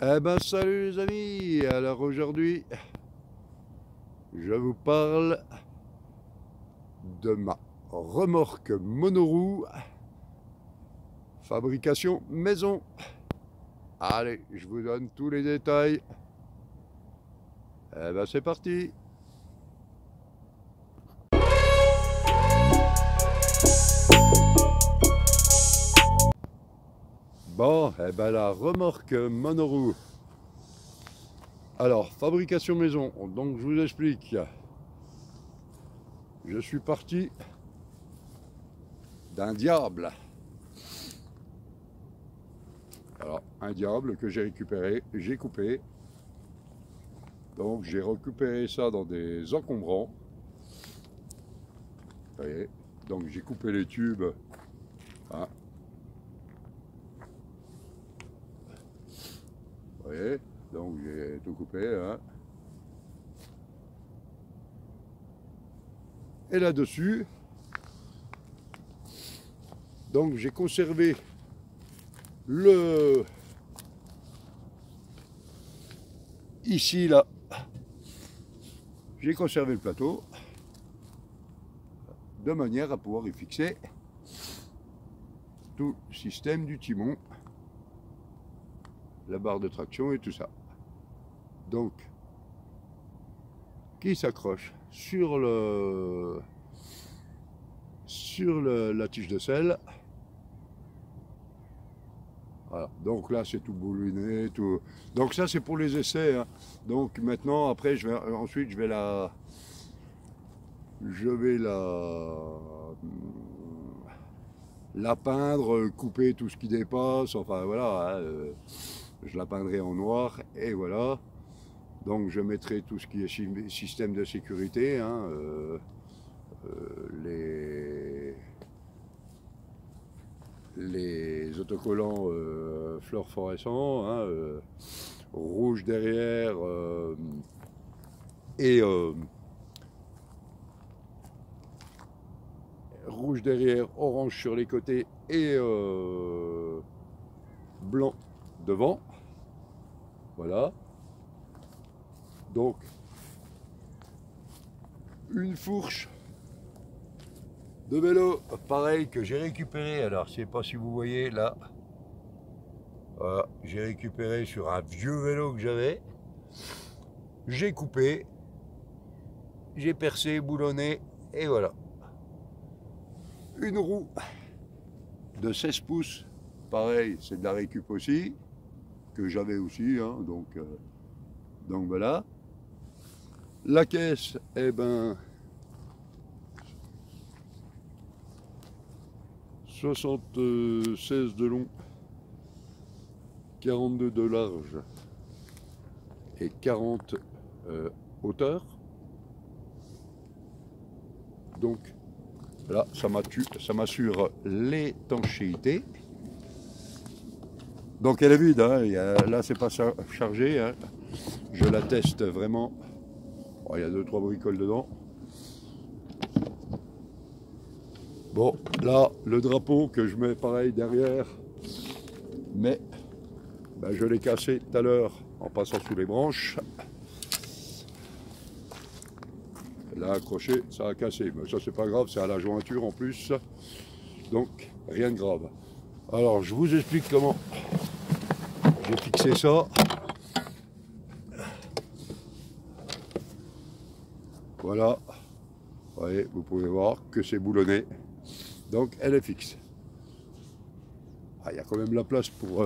Eh ben salut les amis, alors aujourd'hui je vous parle de ma remorque monoroue fabrication maison. Allez, je vous donne tous les détails. Eh ben c'est parti. Bon, eh ben la remorque monoroue. Alors, fabrication maison, donc je vous explique. Je suis parti d'un diable. Alors, un diable que j'ai récupéré, j'ai coupé. Donc, j'ai récupéré ça dans des encombrants. Vous voyez, donc j'ai coupé les tubes. Hein. Vous voyez, donc j'ai tout coupé. Hein. Et là-dessus, donc j'ai conservé le... Ici, là, j'ai conservé le plateau de manière à pouvoir y fixer tout le système du timon, la barre de traction et tout ça. Donc, qui s'accroche sur la tige de selle. Voilà. Donc là c'est tout boulonné, tout. Donc ça c'est pour les essais. Hein. Donc maintenant après ensuite je vais la peindre, couper tout ce qui dépasse. Enfin voilà, hein, je la peindrai en noir et voilà. Donc je mettrai tout ce qui est système de sécurité, hein, les autocollants fluorescents, hein, rouge derrière et rouge derrière, orange sur les côtés et blanc devant. Voilà. Donc une fourche de vélo, pareil, que j'ai récupéré. Alors, je ne sais pas si vous voyez là. Voilà, j'ai récupéré sur un vieux vélo que j'avais. J'ai coupé, j'ai percé, boulonné, et voilà. Une roue de 16 pouces, pareil, c'est de la récup aussi, que j'avais aussi, hein, donc voilà. La caisse, eh ben, 76 de long, 42 de large et 40 hauteur. Donc là, ça m'assure l'étanchéité. Donc elle est vide, hein, là c'est pas chargé. Hein. Je la teste vraiment. Oh, il y a 2-3 bricoles dedans. Bon, là, le drapeau que je mets pareil derrière, mais ben, je l'ai cassé tout à l'heure en passant sous les branches. Là, accroché, ça a cassé. Mais ça, c'est pas grave, c'est à la jointure en plus. Donc, rien de grave. Alors, je vous explique comment j'ai fixé ça. Voilà. Vous voyez, vous pouvez voir que c'est boulonné. Donc, elle est fixe. Ah, il y a quand même la place pour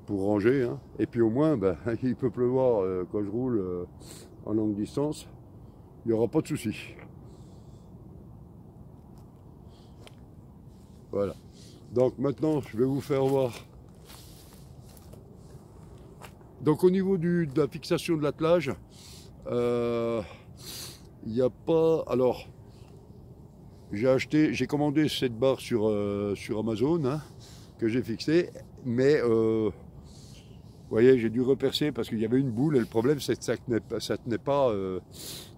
ranger. Hein. Et puis au moins, ben, il peut pleuvoir quand je roule en longue distance. Il n'y aura pas de souci. Voilà. Donc maintenant, je vais vous faire voir. Donc au niveau de la fixation de l'attelage, il n'y a pas... Alors, j'ai commandé cette barre sur Amazon, hein, que j'ai fixée, mais vous voyez, j'ai dû repercer parce qu'il y avait une boule et le problème c'est que ça tenait pas.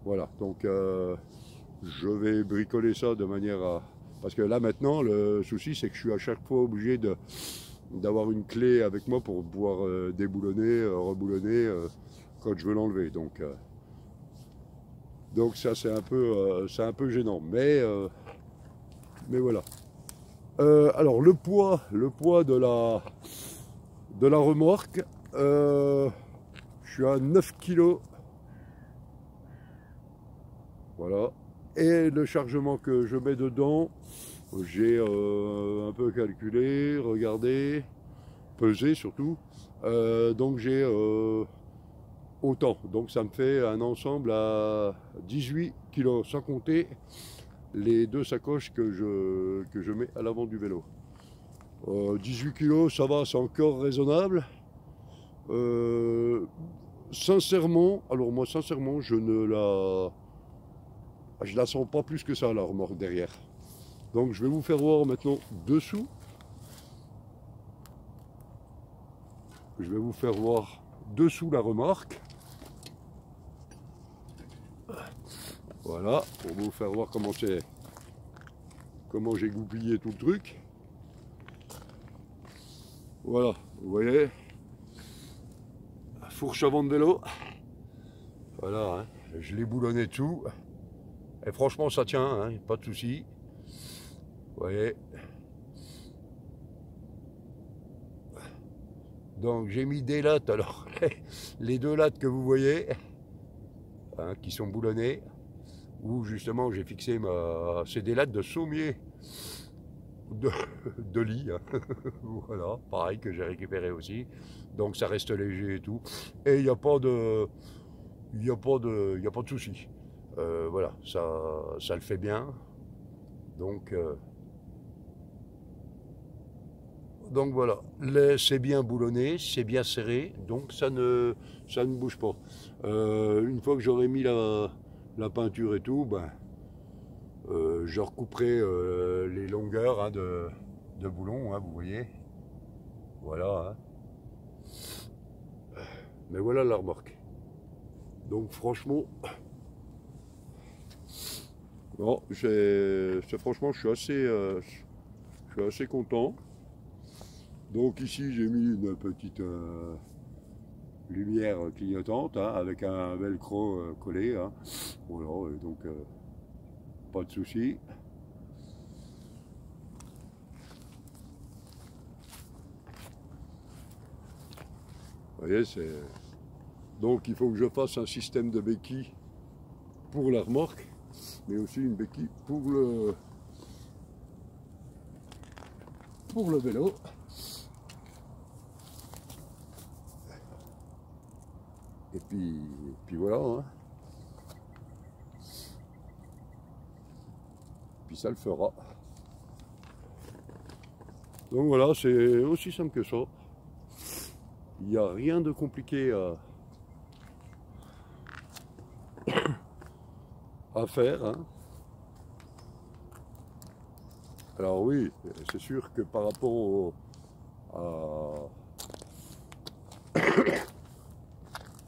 Voilà, donc je vais bricoler ça de manière à... Parce que là maintenant, le souci c'est que je suis à chaque fois obligé d'avoir une clé avec moi pour pouvoir déboulonner, reboulonner quand je veux l'enlever. Donc ça c'est un peu gênant. Mais voilà. Alors le poids de la remorque, je suis à 9 kg. Voilà. Et le chargement que je mets dedans, j'ai un peu calculé, regardé, pesé surtout. Donc j'ai autant. Donc ça me fait un ensemble à 18 kg, sans compter les deux sacoches que je mets à l'avant du vélo. 18 kg, ça va, c'est encore raisonnable. Sincèrement, alors moi sincèrement, je la sens pas plus que ça, la remorque derrière. Donc je vais vous faire voir maintenant dessous. Je vais vous faire voir dessous la remorque. Voilà, pour vous faire voir comment j'ai goupillé tout le truc. Voilà, vous voyez, fourche avant de vélo. Voilà, hein, je l'ai boulonné dessous. Et franchement, ça tient, hein, pas de souci. Vous voyez. Donc j'ai mis des lattes, alors les deux lattes que vous voyez, hein, qui sont boulonnées, où justement j'ai fixé c'est des lattes de sommier de lit, hein. Voilà, pareil, que j'ai récupéré aussi. Donc ça reste léger et tout. Et il n'y a pas de souci. Voilà, ça le fait bien. Donc voilà, c'est bien boulonné, c'est bien serré, donc ça ne bouge pas. Une fois que j'aurai mis la peinture et tout, ben, je recouperai les longueurs, hein, de boulon, hein, vous voyez. Voilà. Hein. Mais voilà la remorque. Donc franchement, bon, franchement, je suis assez content. Donc ici j'ai mis une petite lumière clignotante, hein, avec un velcro collé, hein. Voilà, donc pas de souci. Vous voyez, donc il faut que je fasse un système de béquilles pour la remorque, mais aussi une béquille pour le vélo. Et puis voilà, hein. Puis ça le fera. Donc voilà, c'est aussi simple que ça. Il n'y a rien de compliqué à faire, hein. Alors oui, c'est sûr que par rapport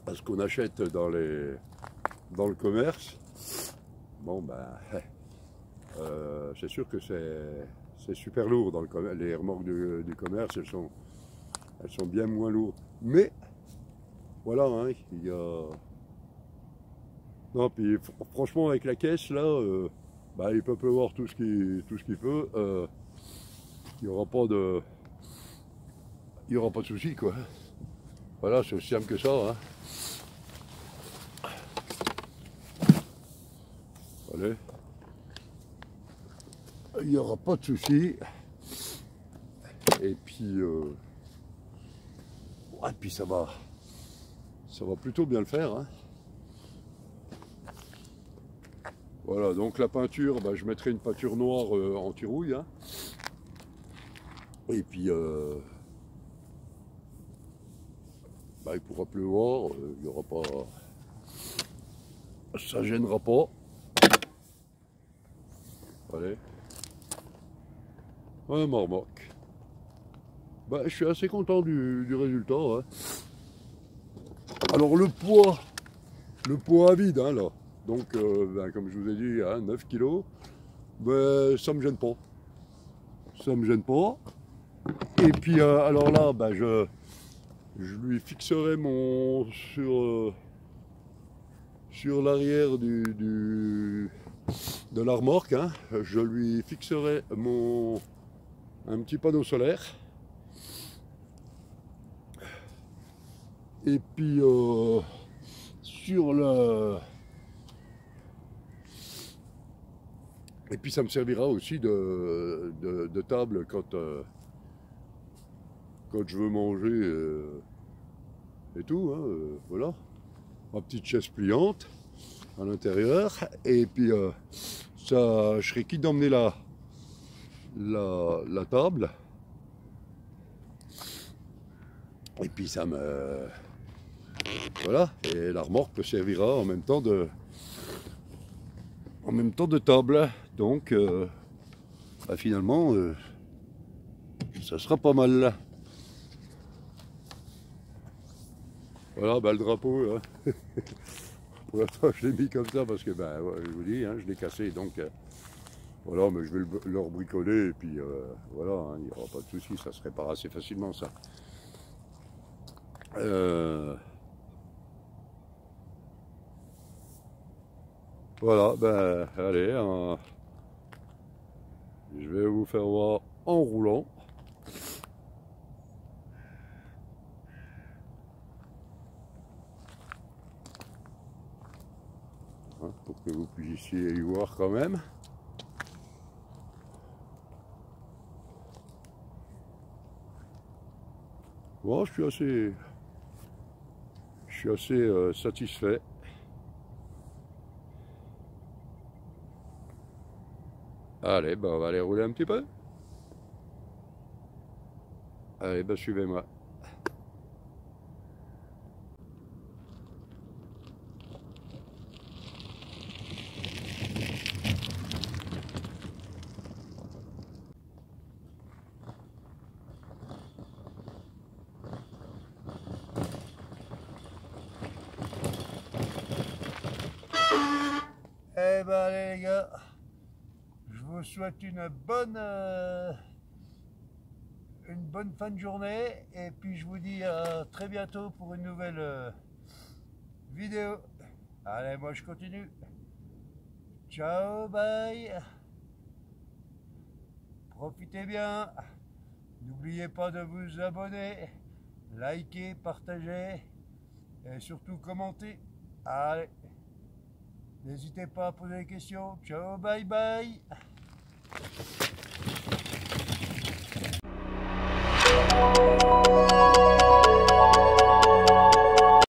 à ce qu'on achète dans le commerce, bon ben, c'est sûr que c'est super lourd dans le commerce. Les remorques du commerce, elles sont bien moins lourdes. Mais voilà, hein, il y a. Non, puis franchement, avec la caisse là, bah, il peut pleuvoir tout ce qu'il peut. Il n'y aura pas de souci, quoi. Voilà, c'est aussi simple que ça, hein. Allez. Il n'y aura pas de souci. Et puis, ouais, puis ça va plutôt bien le faire, hein. Voilà, donc la peinture, bah, je mettrai une peinture noire anti-rouille, hein. Et puis, bah, il pourra pleuvoir, il y aura pas, ça gênera pas. Allez. Ouais, ma remorque. Bah, je suis assez content du résultat, hein. Alors le poids à vide, hein, là. Donc, ben, comme je vous ai dit, hein, 9 kg, ben, ça me gêne pas. Ça me gêne pas. Et puis alors là, bah, je lui fixerai mon sur l'arrière de la remorque, hein, je lui fixerai un petit panneau solaire. Et puis et puis ça me servira aussi de table quand je veux manger et tout, hein, voilà. Ma petite chaise pliante à l'intérieur. Et puis ça, je serais quitte d'emmener la table. Et puis ça me... Voilà. Et la remorque me servira en même temps de table. Donc bah, finalement ça sera pas mal. Voilà, bah, le drapeau, hein. Pour l'instant je l'ai mis comme ça parce que bah, ouais, je vous dis, hein, je l'ai cassé, donc voilà, mais je vais le rebricoler et puis voilà, hein, il n'y aura pas de souci, ça se répare assez facilement ça. Voilà, ben allez, je vais vous faire voir en roulant. Hein, pour que vous puissiez y voir quand même. Bon, je suis assez satisfait. Allez, ben on va aller rouler un petit peu. Allez, ben suivez-moi. Eh ben allez les gars, je vous souhaite une bonne fin de journée et puis je vous dis à très bientôt pour une nouvelle vidéo. Allez, moi je continue. Ciao, bye. Profitez bien. N'oubliez pas de vous abonner, liker, partager et surtout commenter. Allez. N'hésitez pas à poser des questions. Ciao, bye bye.